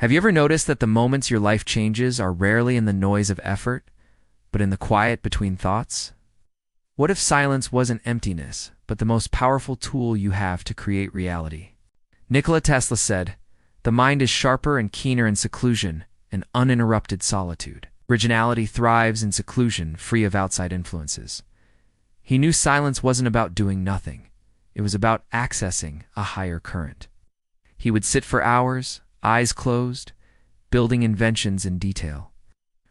Have you ever noticed that the moments your life changes are rarely in the noise of effort, but in the quiet between thoughts? What if silence wasn't emptiness, but the most powerful tool you have to create reality? Nikola Tesla said, "The mind is sharper and keener in seclusion and uninterrupted solitude. Originality thrives in seclusion, free of outside influences." He knew silence wasn't about doing nothing. It was about accessing a higher current. He would sit for hours, eyes closed, building inventions in detail,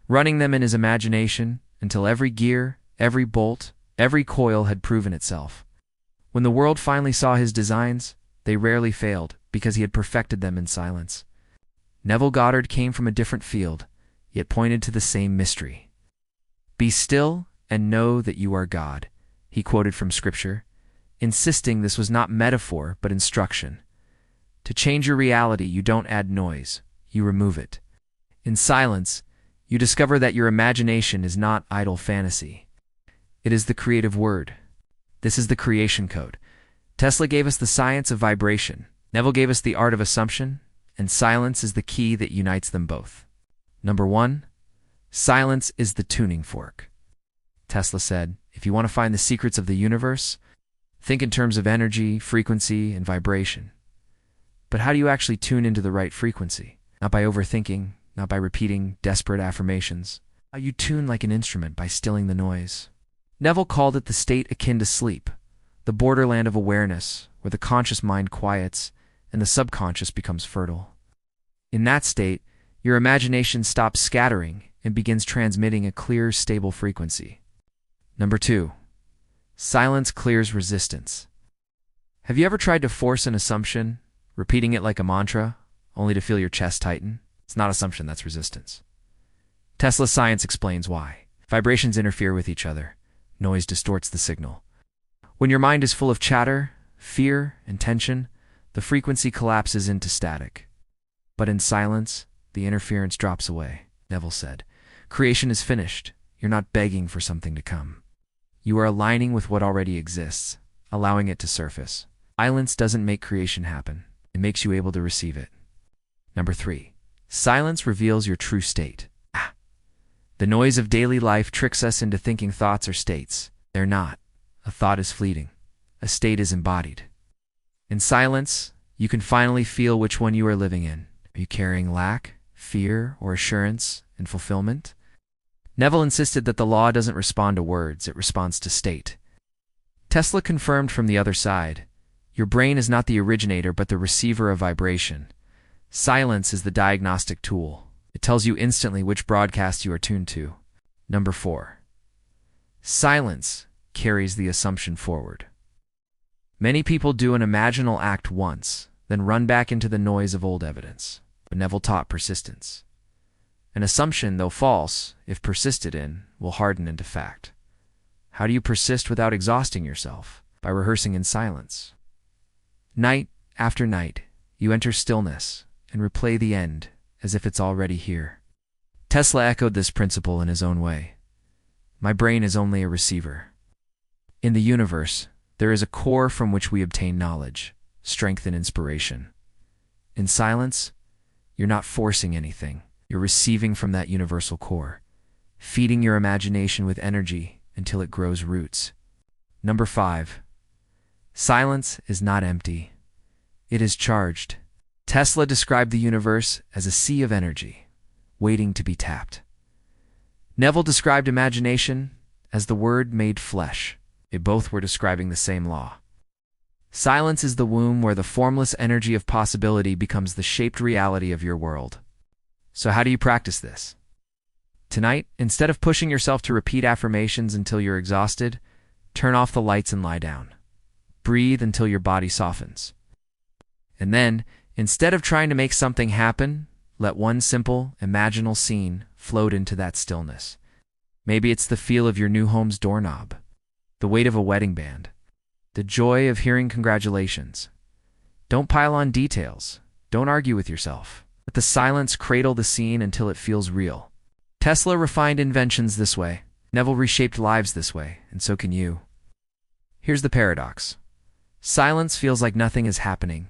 running them in his imagination until every gear, every bolt, every coil had proven itself. When the world finally saw his designs, they rarely failed because he had perfected them in silence. Neville Goddard came from a different field, yet pointed to the same mystery. "Be still and know that you are God," he quoted from Scripture, insisting this was not metaphor but instruction. To change your reality, you don't add noise, you remove it. In silence, you discover that your imagination is not idle fantasy. It is the creative word. This is the creation code. Tesla gave us the science of vibration. Neville gave us the art of assumption, and silence is the key that unites them both. Number 1, silence is the tuning fork. Tesla said, if you want to find the secrets of the universe, think in terms of energy, frequency, and vibration. But how do you actually tune into the right frequency? Not by overthinking, not by repeating desperate affirmations. You tune like an instrument by stilling the noise. Neville called it the state akin to sleep, the borderland of awareness, where the conscious mind quiets and the subconscious becomes fertile. In that state, your imagination stops scattering and begins transmitting a clear, stable frequency. Number 2, silence clears resistance. Have you ever tried to force an assumption, repeating it like a mantra, only to feel your chest tighten? It's not assumption, that's resistance. Tesla's science explains why. Vibrations interfere with each other. Noise distorts the signal. When your mind is full of chatter, fear, and tension, the frequency collapses into static. But in silence, the interference drops away. Neville said, "Creation is finished. You're not begging for something to come. You are aligning with what already exists, allowing it to surface." Silence doesn't make creation happen. It makes you able to receive it. Number 3, silence reveals your true state. The noise of daily life tricks us into thinking thoughts are states. They're not. A thought is fleeting. A state is embodied. In silence, you can finally feel which one you are living in. Are you carrying lack, fear, or assurance and fulfillment? Neville insisted that the law doesn't respond to words, it responds to state. Tesla confirmed from the other side, your brain is not the originator but the receiver of vibration. Silence is the diagnostic tool. It tells you instantly which broadcast you are tuned to. Number 4, silence carries the assumption forward. Many people do an imaginal act once, then run back into the noise of old evidence. But Neville taught persistence. An assumption, though false, if persisted in, will harden into fact. How do you persist without exhausting yourself? By rehearsing in silence. Night after night, you enter stillness and replay the end as if it's already here. Tesla echoed this principle in his own way. My brain is only a receiver. In the universe, there is a core from which we obtain knowledge, strength, and inspiration. In silence, you're not forcing anything. You're receiving from that universal core, feeding your imagination with energy until it grows roots. Number 5, silence is not empty. It is charged. Tesla described the universe as a sea of energy, waiting to be tapped. Neville described imagination as the word made flesh. They both were describing the same law. Silence is the womb where the formless energy of possibility becomes the shaped reality of your world. So how do you practice this? Tonight, instead of pushing yourself to repeat affirmations until you're exhausted, turn off the lights and lie down. Breathe until your body softens. And then, instead of trying to make something happen, let one simple, imaginal scene float into that stillness. Maybe it's the feel of your new home's doorknob, the weight of a wedding band, the joy of hearing congratulations. Don't pile on details. Don't argue with yourself. Let the silence cradle the scene until it feels real. Tesla refined inventions this way. Neville reshaped lives this way, and so can you. Here's the paradox. Silence feels like nothing is happening,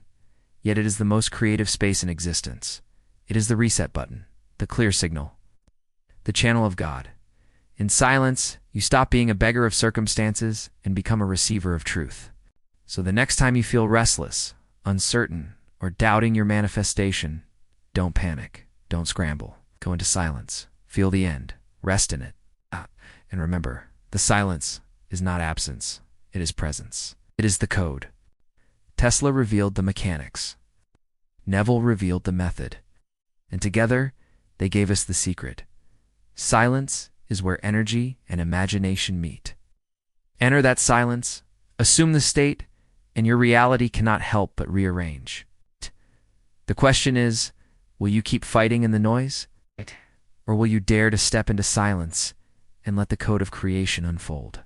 yet it is the most creative space in existence. It is the reset button, the clear signal, the channel of God. In silence, you stop being a beggar of circumstances and become a receiver of truth. So the next time you feel restless, uncertain, or doubting your manifestation, don't panic, don't scramble. Go into silence, feel the end, rest in it. And remember, the silence is not absence, it is presence. It is the code. Tesla revealed the mechanics. Neville revealed the method. And together, they gave us the secret. Silence is where energy and imagination meet. Enter that silence, assume the state, and your reality cannot help but rearrange. The question is, will you keep fighting in the noise? Or will you dare to step into silence and let the code of creation unfold?